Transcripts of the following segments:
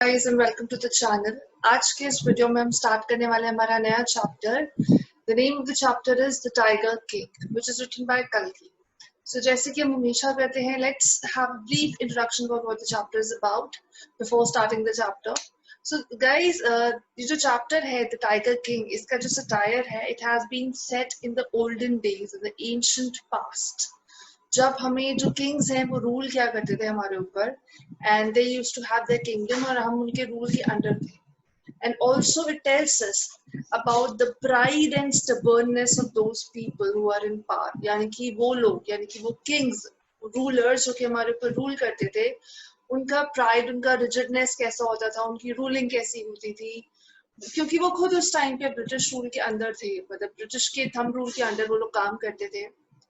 Guys and welcome to the channel. आज के इस वीडियो में हम स्टार्ट करने वाले हैं हमारा नया chapter. The name of the chapter is The Tiger King, which is written by Kalki. So जैसे कि हम हमेशा कहते हैं, let's have a brief introduction about what the chapter is about before starting the chapter. So guys, ये जो chapter है The Tiger King, इसका जो satire है, it has been set in the olden days, in the ancient past. जब हमें जो Kings हैं वो रूल क्या करते थे हमारे ऊपर, and they used to have their kingdom और हम उनके रूल के अंडर थे. And also it tells us about the pride and stubbornness of those people who are in power. यानी कि वो लोग, यानी कि वो किंग्स, रूलर्स जो कि हमारे ऊपर रूल करते थे, उनका प्राइड, उनका रिजिडनेस कैसा होता था, उनकी रूलिंग कैसी होती थी, क्योंकि वो खुद उस टाइम पे ब्रिटिश रूल के अंदर थे, मतलब ब्रिटिश के थंब रूल के अंडर वो लोग काम करते थे.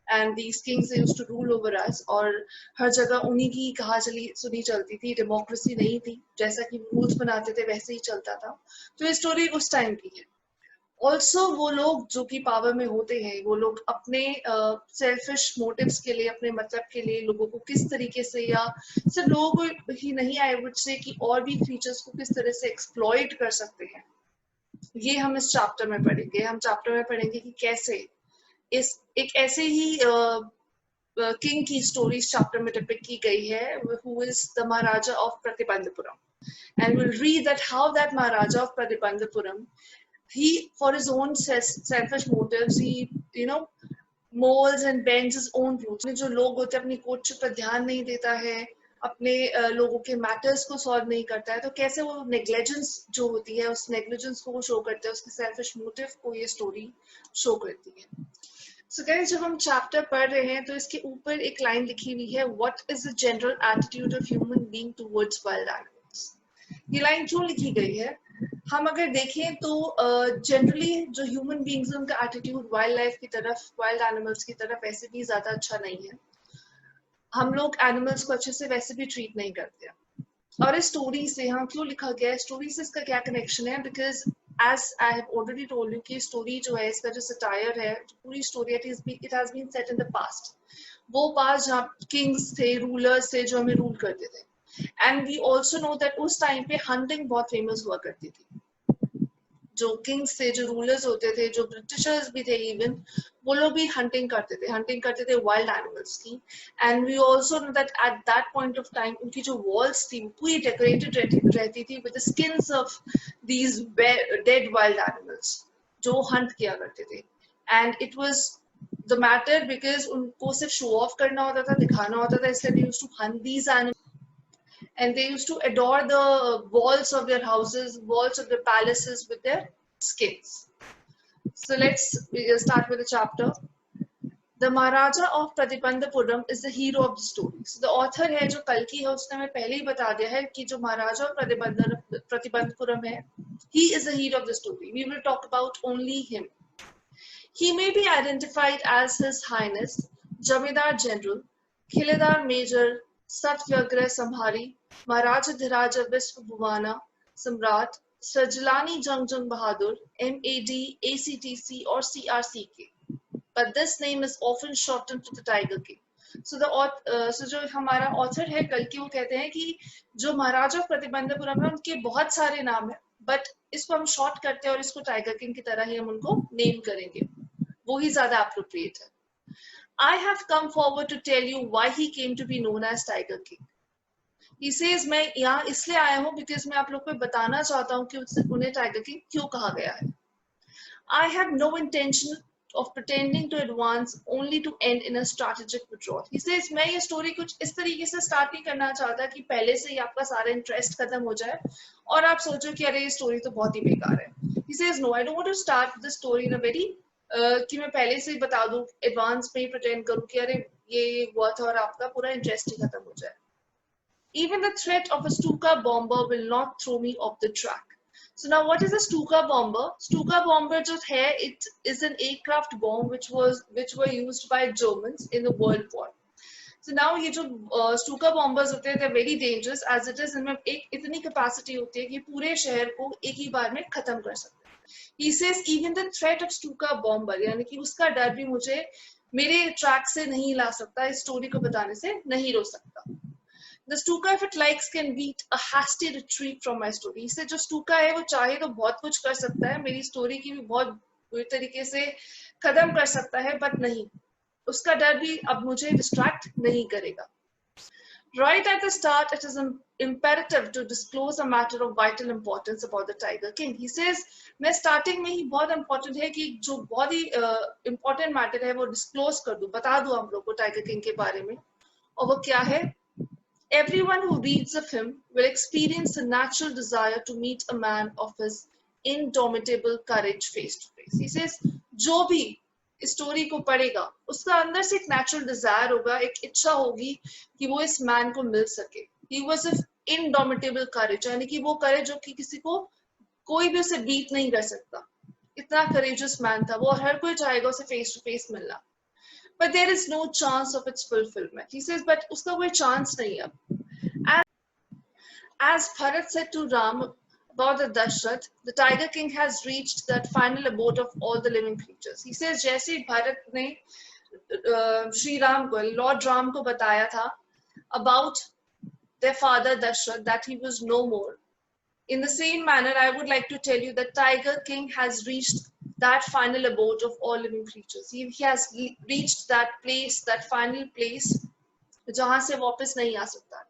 And these kings used to rule over us, और हर जगह उन्हीं की कहा चली सुनी चलती थी. डेमोक्रेसी नहीं थी, जैसा कि रूल्स बनाते थे वैसे ही चलता था. तो ये स्टोरी उस टाइम की है. ऑल्सो वो लोग जो कि पावर में होते हैं, वो लोग अपने सेल्फिश मोटिव्स के लिए, अपने मतलब के लिए लोगों को किस तरीके से, या सिर्फ लोगों को ही नहीं, आई वुड से कि और भी क्रीचर्स को किस तरह से एक्सप्लॉइट कर सकते हैं, ये हम इस चैप्टर में पढ़ेंगे. हम चैप्टर में पढ़ेंगे कि कैसे इस एक ऐसे ही किंग की स्टोरी इस चैप्टर में डिपिक्ट की गई है, who is the Maharaja of Pratibandhapuram. And we'll read that how that Maharaja of Pratibandhapuram, he, for his own selfish motives, he molds and bends his own rules. जो लोग होते हैं अपनी कोर्ट पर ध्यान नहीं देता है, अपने लोगों के मैटर्स को सॉल्व नहीं करता है, तो कैसे वो नेग्लिजेंस जो होती है, उस नेग्लिजेंस को वो शो करते हैं, उसके सेल्फिश मोटिव को ये स्टोरी शो करती है. So guys, जब हम चैप्टर पढ़ रहे हैं तो इसके ऊपर एक लाइन लिखी हुई है, What is the general attitude of human being towards wild animals? ये लाइन क्यों लिखी गई है? हम अगर देखें तो जनरली जो ह्यूमन बींग्स उनका एटीट्यूड वाइल्ड लाइफ की तरफ, वाइल्ड एनिमल्स की तरफ वैसे भी ज्यादा अच्छा नहीं है. हम लोग एनिमल्स को अच्छे से वैसे भी ट्रीट नहीं करते. और इस स्टोरी से, हाँ, क्यों लिखा गया है, स्टोरी से इसका क्या कनेक्शन है? Because as I have already told you कि स्टोरी जो है, इसका जो सटायर है, पूरी story it has been set in the past. वो पास जहाँ किंग्स थे, रूलर्स थे, जो हमें रूल करते थे. And we also know that उस टाइम पे हंटिंग बहुत फेमस हुआ करती थी. जो किंग्स थे, जो रूलर्स होते थे, जो ब्रिटिशर्स भी थे, इवन वो लोग भी हंटिंग करते थे वाइल्ड एनिमल्स की. And we also know that at that point of time उनकी जो वॉल्स थी पूरी डेकोरेटेड रहती थी with the skins of these dead wild animals जो हंट किया करते थे. And it was the matter because उनको सिर्फ शो ऑफ करना होता था, दिखाना होता था, इसलिए they used to hunt these animals. And they used to adorn the walls of their houses, walls of their palaces with their skins. So let's start with the chapter. The Maharaja of Pratibandhapuram is the hero of the story. So the author है जो कल्कि है, उसने हमें पहले ही बता दिया है कि जो महाराजा प्रतिबंधपुरम है, he is the hero of the story. We will talk about only him. He may be identified as His Highness Jamidar General Khilidar Major सत्यग्रह संहारी महाराज धिराज विश्व भुवाना सम्राट सजलानी जंग बहादुर MAD ACTC और CRCK. But this name is often shortened to the Tiger King. So जो हमारा author है कल की, वो कहते हैं कि जो महाराजा प्रतिबंधपुरम है उनके बहुत सारे नाम है, बट इसको हम शॉर्ट करते हैं और इसको टाइगर किंग की तरह ही हम उनको नेम करेंगे, वो ही ज्यादा एप्रोप्रिएट है. I have come forward to tell you why he came to be known as Tiger King. He says, मैं यहाँ इसलिए आया हूँ because मैं आप लोग को बताना चाहता हूँ कि उन्हें टाइगर किंग क्यों कहा गया है. I have no intention of pretending to advance only to end in a strategic withdrawal. He says, मैं ये स्टोरी कुछ इस तरीके से स्टार्ट नहीं करना चाहता कि पहले से ही आपका सारा इंटरेस्ट खत्म हो जाए और आप सोचो कि अरे ये स्टोरी तो बहुत ही बेकार है. He says, no, I don't want to start the story in a very कि मैं पहले से ही बता दूं, एडवांस में ही प्रिटेंड करूं कि अरे ये हुआ था और आपका पूरा इंटरेस्ट ही खत्म हो जाए. Even the threat of a Stuka bomber will not throw me off the track. So now what is a Stuka bomber? Stuka bomber जो है, it is an aircraft bomb which were used by Germans in the World War. So now ये जो Stuka bombers होते हैं, they're very dangerous as it is, इनमें एक इतनी capacity होती है कि पूरे शहर को एक ही बार में खत्म कर सकते हैं. He says even the threat of Stuka bomber, यानी कि उसका डर भी मुझे मेरे ट्रैक से नहीं ला सकता, इस स्टोरी को बताने से नहीं रोक सकता. The Stuka, if it likes, can beat a hasty retreat from my story. इससे जो Stuka है वो चाहे तो बहुत कुछ कर सकता है, मेरी स्टोरी की भी बहुत बुरी तरीके से खत्म कर सकता है, बट नहीं, उसका डर भी अब मुझे डिस्ट्रैक्ट नहीं करेगा. Right at the start, it is imperative to disclose a matter of vital importance about the Tiger King. He says, मैं starting में ही बहुत important है कि जो बहुत ही important matter है वो disclose कर दूं, बता दूं हम लोग को Tiger King के बारे में. और वो क्या है? Everyone who reads of him will experience a natural desire to meet a man of his indomitable courage face to face. He says, जो भी स्टोरी को पढ़ेगा उसका अंदर से एक नेचुरल डिजायर होगा, एक इच्छा होगी कि वो इस मैन को मिल सके. He was an indomitable courage, यानी कि वो करेज जो कि किसी को कोई भी उसे बीट नहीं कर सकता. इतना करेजियस मैन था वो, और हर कोई चाहेगा उसे फेस टू फेस मिलना. But there is no chance of its fulfillment. He says, but उसका कोई chance नहीं अब. As Bharat said to Ram about the Dashrath, the Tiger King has reached that final abode of all the living creatures. He says, जैसे भारत ने श्री राम को, Lord Ram को बताया था about their father Dashrath that he was no more. In the same manner, I would like to tell you that Tiger King has reached that final abode of all living creatures. He has reached that place, that final place, जहाँ से वापस नहीं आ सकता.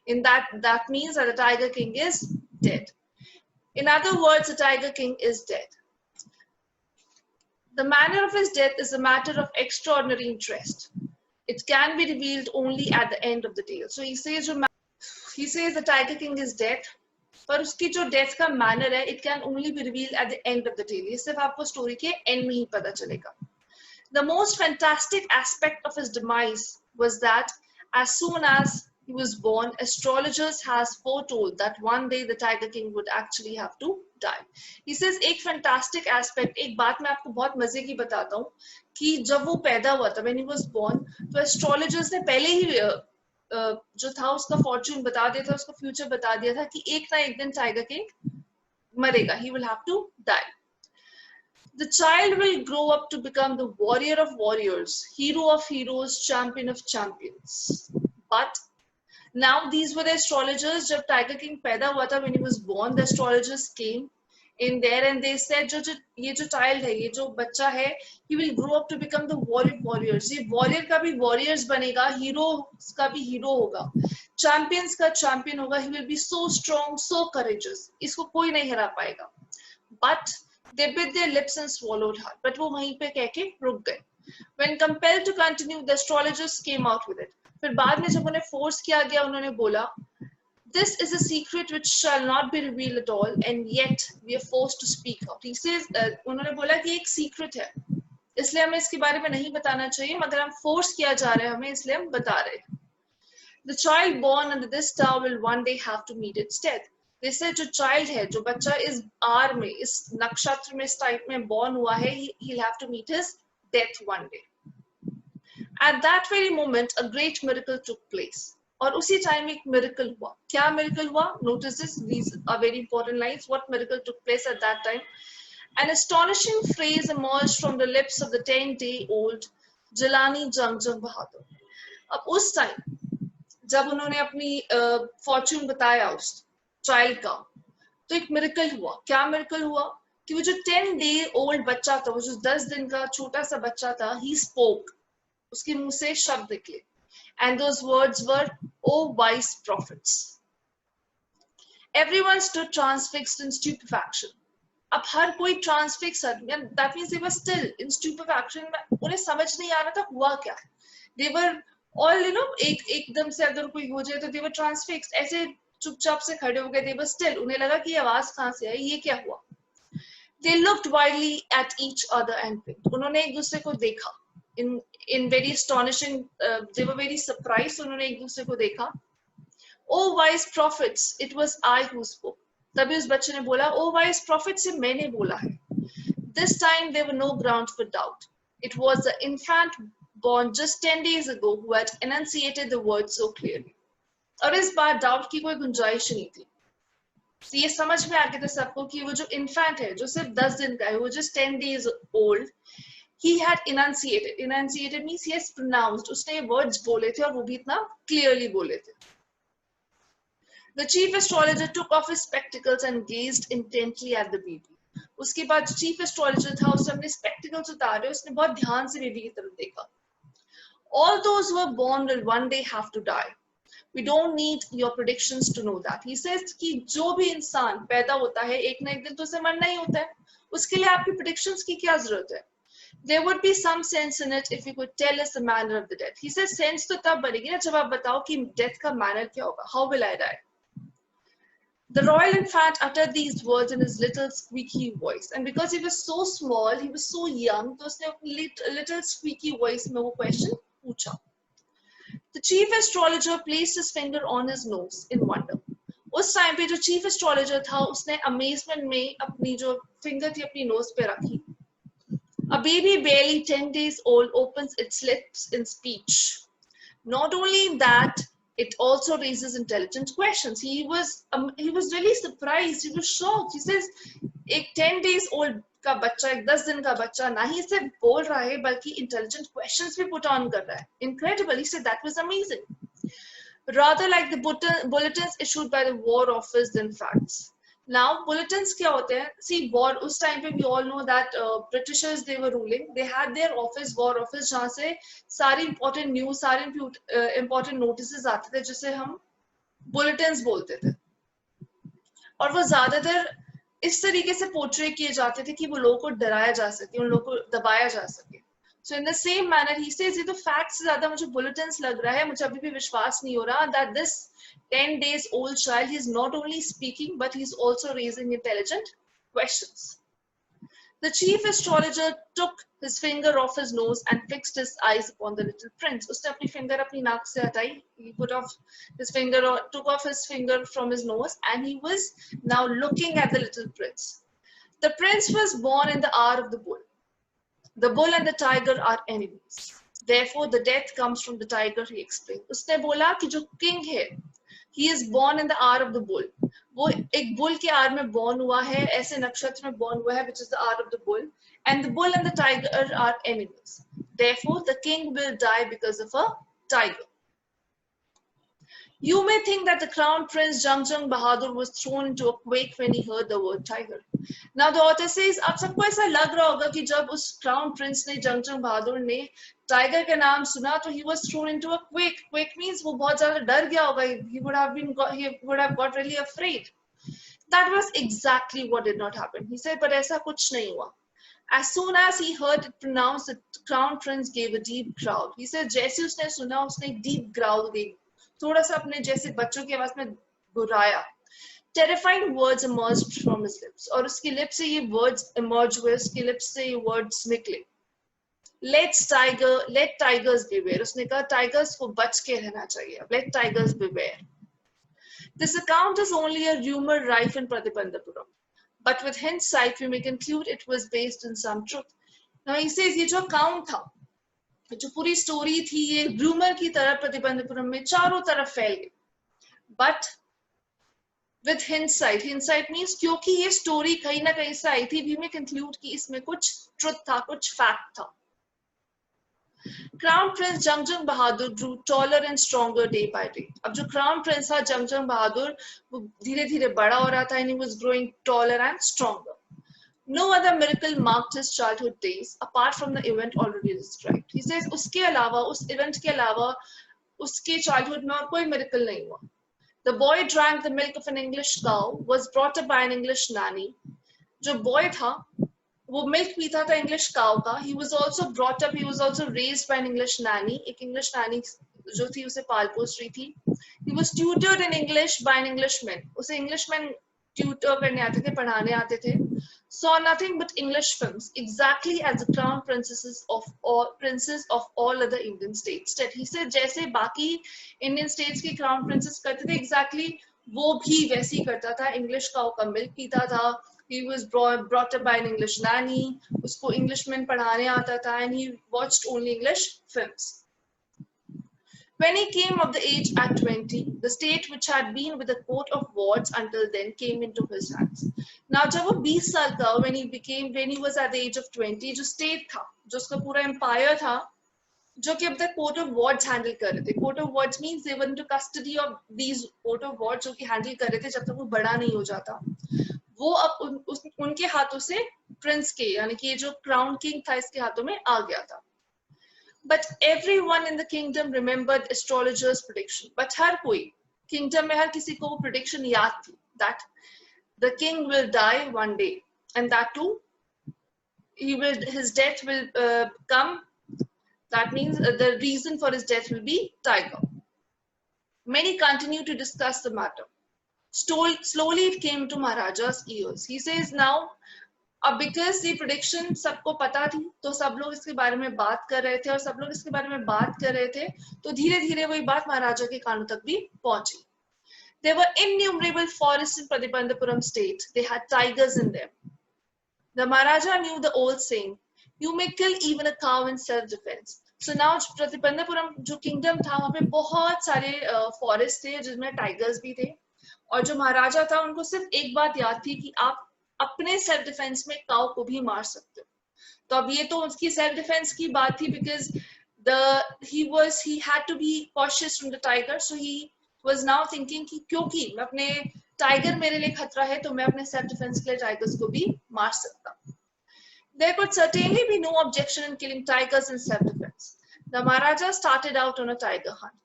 In that means that the Tiger King is dead. In other words, the Tiger King is dead. The manner of his death is a matter of extraordinary interest. It can be revealed only at the end of the tale. So he says the Tiger King is dead. पर उसकी जो death का manner है, it can only be revealed at the end of the tale. ये सिर्फ आपको story के and में ही पता चलेगा. The most fantastic aspect of his demise was that as soon as he was born, astrologers has foretold that one day the Tiger King would actually have to die. He says एक fantastic aspect, एक बात मैं आपको बहुत मजे की बताता हूँ कि जब वो पैदा हुआ था, when he was born, तो astrologers ने पहले ही जो था उसका फॉर्च्यून बता दिया था, उसका फ्यूचर बता दिया था कि एक ना एक दिन टाइगर किंग मरेगा. He will have to die. The child will grow up to become the warrior of warriors, hero of heroes, champion of champions. But now these were the astrologers. जब टाइगर किंग पैदा हुआ था, when he was born, the astrologers came in there and they said ये जो child है, ये जो बच्चा है, he will grow up to become the warrior of warriors. ये warrior का भी warriors बनेगा, heroes का भी hero होगा, champions का champion होगा. He will be so strong, so courageous. इसको कोई नहीं हरा पाएगा. But they bit their lips and swallowed hard. But वो वहीं पे कह के रुक गए. When compelled to continue, the astrologers came out with it. फिर बाद में जब उन्हें force किया गया, उन्होंने बोला, this is a secret which shall not be revealed at all, and yet we are forced to speak out. He says, उन्होंने बोला कि एक secret है, इसलिए हमें इसके बारे में नहीं बताना चाहिए, मगर हम force किया जा रहा है हमें, इसलिए हम बता रहे हैं. The child born under this star will one day have to meet its death. They said जो child है, जो बच्चा इस आर में, इस नक्षत्र में, इस टाइप में born हुआ है, he'll have to meet his death one day. At that very moment, a great miracle took place. और उसी टाइम एक miracle हुआ. क्या miracle हुआ? Notice this. These are very important lines. What miracle took place at that time? An astonishing phrase emerged from the lips of the 10-day-old Jilani Jungjung Bahadur. अब उस time जब उन्होंने अपनी Fortune बताया उस चाइल्ड का, तो एक miracle हुआ. क्या miracle हुआ? कि वो जो 10-day-old बच्चा था, वो जो 10 दिन का छोटा सा बच्चा था, he spoke. उसके मुंह से शब्द निकले. And those words were, "O wise prophets." Everyone stood transfixed in stupefaction. अब हर कोई transfixed, that means they were still in stupefaction. उन्हें समझ नहीं आ रहा था हुआ क्या. They were all, एकदम से अगर कोई हो जाए तो they were transfixed. ऐसे चुपचाप से खड़े हो गए. They were still. उन्हें लगा कि आवाज कहाँ से आई, ये क्या हुआ. They looked wildly at each other and blinked. उन्होंने एक दूसरे को देखा. In very astonishing, they were very surprised. उन्होंने एक दूसरे को देखा. Oh wise prophets, it was I who spoke. तभी उस बच्चे ने बोला, oh wise prophets, ये मैंने बोला है. This time there were no grounds for doubt. It was the infant born just 10 days ago who had enunciated the words so clearly. और इस बार डाउट की कोई गुंजाइश नहीं थी. ये समझ में आ गया था सबको कि वो जो इन्फेंट है, जो सिर्फ 10 दिन का है, वो just 10 days old, he had enunciated. Enunciated means he has pronounced. उसने ये words बोले थे और वो भी इतना clearly बोले थे. The chief astrologer took off his spectacles and gazed intently at the baby. उसके बाद जो चीफ एस्ट्रोलॉजर था उसने अपने स्पेक्टिकल्स उतारे, उसने बहुत ध्यान से बेबी की तरफ देखा. All those who are born will one day have to die. We don't need your predictions to know that. He says कि जो भी इंसान पैदा होता है एक ना एक दिन तो उसे मरना ही होता है. उसके लिए आपकी predictions की क्या जरूरत है? There would be some sense in it if you could tell us the manner of the death. He says sense तो तब बनेगी ना जब आप बताओ कि death का manner क्या होगा. How will I die? The royal infant uttered these words in his little squeaky voice, and because he was so small, he was so young, तो उसने अपनी little squeaky voice में वो question पूछा. The chief astrologer placed his finger on his nose in wonder. उस time पे जो chief astrologer था उसने amazement में अपनी जो finger थी अपनी nose पे रखी. A baby barely 10 days old opens its lips in speech. Not only that, it also raises intelligent questions. He was really surprised. He was shocked. He says, एक 10 days old का बच्चा, एक 10 दिन का बच्चा ना ही सिर्फ बोल रहा है बल्कि intelligent questions भी put on कर रहा है. Incredible. He said that was amazing. Rather like the bulletins issued by the War Office than facts. Now bulletins क्या होते हैं? See, war उस time पे we all know that Britishers they were ruling. They had their office, war office, जहाँ से सारी important news, सारी important notices आते थे जिसे हम bulletins बोलते थे. और वो ज़्यादातर इस तरीके से पोर्ट्रे किए जाते थे कि वो लोगों को डराया जा सके, उन लोगों को दबाया जा सके. So in the same manner, he says, ये तो facts से ज़्यादा मुझे bulletins लग रहा है, मुझे अभी भी विश्वास नहीं हो रहा that this 10 days old child, he is not only speaking, but he is also raising intelligent questions. The chief astrologer took his finger off his nose and fixed his eyes upon the little prince. उसने अपनी finger अपनी नाक से हटाई. He took off his finger from his nose, and he was now looking at the little prince. The prince was born in the hour of the bull. The bull and the tiger are enemies. Therefore, the death comes from the tiger, he explained. उसने बोला कि जो king है, he is born in the hour of the bull. वो एक bull के hour में born हुआ है, ऐसे नक्षत्र में born हुआ है, which is the hour of the bull. And the bull and the tiger are enemies. Therefore, the king will die because of a tiger. You may think that the crown prince Jangjang Bahadur was thrown into a quake when he heard the word tiger. Now the author says, आप सबको ऐसा लग रहा होगा कि जब उस crown prince ने Jangjang Bahadur ने tiger का नाम सुना तो he was thrown into a quake. Quake means वो बहुत ज़्यादा डर गया होगा. He would have got really afraid. That was exactly what did not happen. He said, but ऐसा कुछ नहीं हुआ. As soon as he heard it pronounced, the crown prince gave a deep growl. He said, जैसे उसने सुना उसने एक deep growl दी. थोड़ा सा अपने जैसे बच्चों की आवाज में गुर्राया. Terrifying words emerged from his lips. और उसकी lips से ये words emerge हुए, उसकी lips से ये words निकले. Let tigers beware. उसने कहा tigers को बच के रहना चाहिए. Let tigers beware. This account is only a rumor rife in Pratibandhapuram, but with hindsight we may conclude it was based in some truth. Now he says ये जो account था, जो पूरी स्टोरी थी ये रूमर की तरह प्रतिबंधपुरम में चारों तरफ फैल गई. बट विद हिंडसाइट मींस क्योंकि ये स्टोरी कहीं ना कहीं से आई थी, वी में कंक्लूड कि इसमें कुछ ट्रुथ था, कुछ फैक्ट था. क्राउन प्रिंस जंगजंग Bahadur grew taller and stronger day by day. अब जो क्राउन प्रिंस था जंगजंग बहादुर वो धीरे धीरे बड़ा हो रहा था, and he was growing taller and stronger. No other miracle marked his childhood days apart from the event already described. He says उसके अलावा, उस event के अलावा उसके childhood में और कोई miracle नहीं हुआ. The boy drank the milk of an English cow, was brought up by an English nanny. जो boy था वो milk पीता था English cow का. He was also brought up, he was also raised by an English nanny. एक English nanny जो थी उसे पाल पोस रही थी. He was tutored in English by an Englishman. उसे Englishman tutor करने आते थे, पढ़ाने आते थे. Saw nothing but English films, exactly as the crown princes of all other Indian states did. He said जैसे बाकी Indian states के crown princes करते थे, exactly वो भी वैसे ही करता था. English cow का milk पीता था. He was brought up by an English nanny. उसको Englishman पढ़ाने आता था, and he watched only English films. When he came of the age at 20, the state which had been with a coat of wards until then came into his hands. Now जब वो 20 साल का when he was at the age of 20, जो state था, जो उसका पूरा empire था, जो कि अब तक कोर्ट ऑफ वार्ड्स हैंडल कर रहे थे. Court of wards means they were into custody of these court of wards, जो कि हैंडल कर रहे थे जब तक वो बड़ा नहीं हो जाता. वो अब उनके हाथों से प्रिंस के यानी कि ये जो क्राउन किंग था इसके हाथों में आ गया था. But everyone in the kingdom remembered astrologers' prediction. But हर कोई kingdom में हर किसी को prediction याद थी that the king will die one day, and that too his death will come. That means the reason for his death will be tiger. Many continue to discuss the matter. Slowly it came to Maharaja's ears. He says now, अब because ये prediction सबको पता थी तो सब लोग इसके बारे में बात कर रहे थे, और सब लोग इसके बारे में बात कर रहे थे तो धीरे धीरे वही बात महाराजा के कानों तक भी पहुंची. There were innumerable forests in Pratibandhapuram state. They had tigers in them. The Maharaja knew the old saying, "You may kill even a cow in self-defense." So now Pratibandhapuram जो kingdom था वहाँ पे बहुत सारे फॉरेस्ट थे जिसमें tigers भी थे, और जो महाराजा था उनको सिर्फ एक बात याद थी कि आप अपने सेल्फ डिफेंस में काउ को भी मार सकते हो. तो अब ये तो उसकी सेल्फ डिफेंस की बात थी because he had to be cautious from the tiger, so he was now thinking कि क्योंकि मैं अपने टाइगर मेरे लिए खतरा है तो मैं अपने सेल्फ डिफेंस के लिए टाइगर्स को भी मार सकता हूँ. There could certainly be no objection in killing tigers in self defense. The Maharaja started out on a tiger hunt.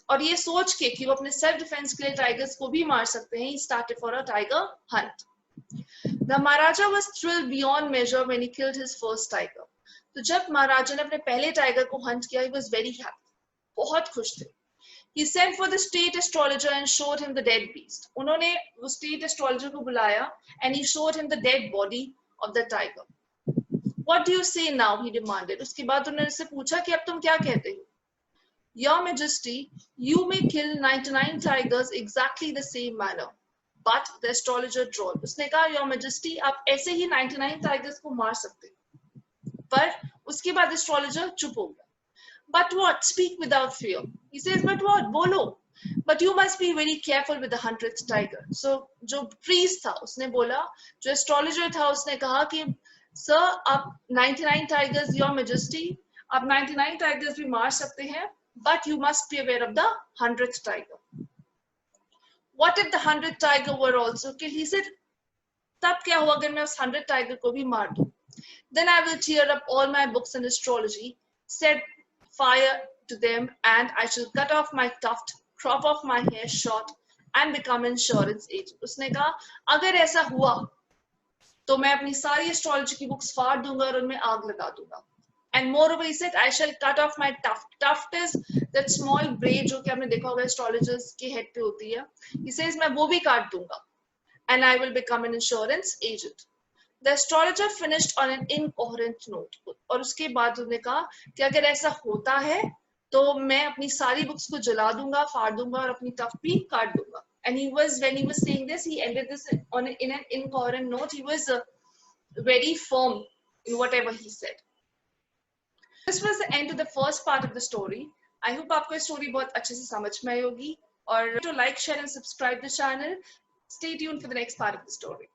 और ये सोच के कि वो अपने सेल्फ डिफेंस के लिए टाइगर्स को भी मार सकते हैं, he started for a tiger hunt. The Maharaja was thrilled beyond measure when he killed his first tiger. तो जब महाराजा ने अपने पहले टाइगर को हंट किया, he was very happy. बहुत खुश थे. He sent for the state astrologer and showed him the dead beast. उन्होंने वो state astrologer को बुलाया and he showed him the dead body of the tiger. What do you say now? He demanded. उसके बाद उन्होंने उससे पूछा कि अब तुम क्या कहते हो? Your Majesty, you may kill 99 tigers exactly the same manner. But the astrologer drawled. उसने कहा, Your Majesty, आप ऐसे ही 99 टाइगर्स को मार सकते हैं. पर उसके बाद एस्ट्रोलॉजर चुप हो गया. But what? Speak without fear. He says, but what? बोलो. But you must be very careful with the 100th tiger. So जो priest था उसने बोला, जो astrologer था उसने कहा कि Sir, आप 99 tigers, Your Majesty, आप 99 tigers भी मार सकते हैं, but you must be aware of the 100th tiger. What if the 100th tiger were also killed? He said, तब क्या हुआ अगर मैं उस 100 tiger को भी मार दूं? Then I will tear up all my books in astrology, set fire to them, and I shall cut off my tuft, crop off my hair short, and become an insurance agent. उसने कहा अगर ऐसा हुआ तो मैं अपनी सारी astrology की बुक्स फाड़ दूंगा और उनमें आग लगा दूंगा. And moreover, he said, I shall cut off my tuft. Tuft is that small braid जो कि आपने देखा होगा astrologers के head पे होती है. He says, मैं वो भी काट दूंगा. And I will become an insurance agent. The astrologer finished on an incoherent note. और उसके बाद उन्होंने कहा कि अगर ऐसा होता है तो मैं अपनी सारी बुक्स को जला दूंगा, फाड़ दूंगा और अपनी tuft भी काट दूंगा. And when he was saying this, he ended this in an incoherent note. He was very firm in whatever he said. This was the end of the first part of the story. I hope आपको story बहुत अच्छे से समझ में आई होगी. और to like, share and subscribe the channel. Stay tuned for the next part of the story.